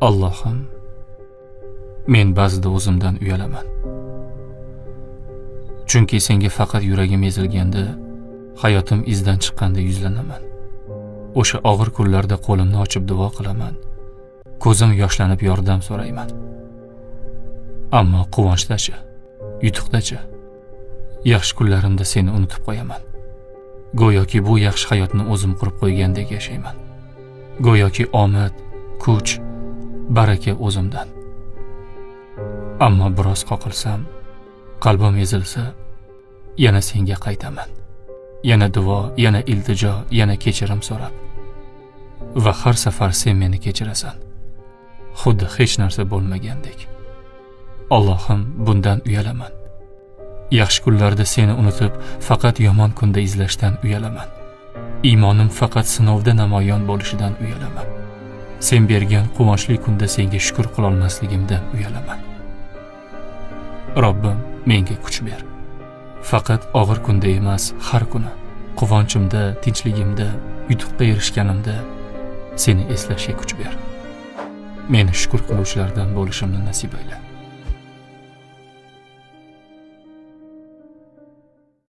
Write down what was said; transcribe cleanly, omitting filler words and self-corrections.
Allohim, men ba'zida o'zimdan uyalaman. Chunki senga faqat yuragim ezilganda, hayotim izdan chiqqanda yuzlanaman. O'sha og'ir kunlarda qo'limni ochib duo qilaman. Ko'zim yoshlanib yordam so'rayman. Ammo quvonchdachi, yutuqdachi, yaxshi kunlarimda seni unutib qo'yaman. Go'yoki bu yaxshi hayotni o'zim qurib qo'ygandek yashayman. Go'yoki omad, kuch, baraka o'zimdan. Ammo biroz qoqilsam, qalbim ezilsa, yana senga qaytaman. Yana duo, yana iltijo, yana kechirim so'rab. Va har safar sen meni kechirasan. Xuddi hech narsa bo'lmagandek. Allohim, bundan uyalaman. Yaxshi kunlarda seni unutib, faqat yomon kunda izlashdan uyalaman. Iymonim faqat sinovda namoyon bo'lishidan uyalaman. Sen bergan quvonchli kunda senga shukr qila olmasligimdan uyalaman. Robbim, menga kuch ber. Faqat og'ir kunda emas, har kuni quvonchimda, tinchligimda, yutuqqa erishganimda seni eslashga kuch ber. Meni shukr qiluvchilardan bo'lishimni nasib ayla.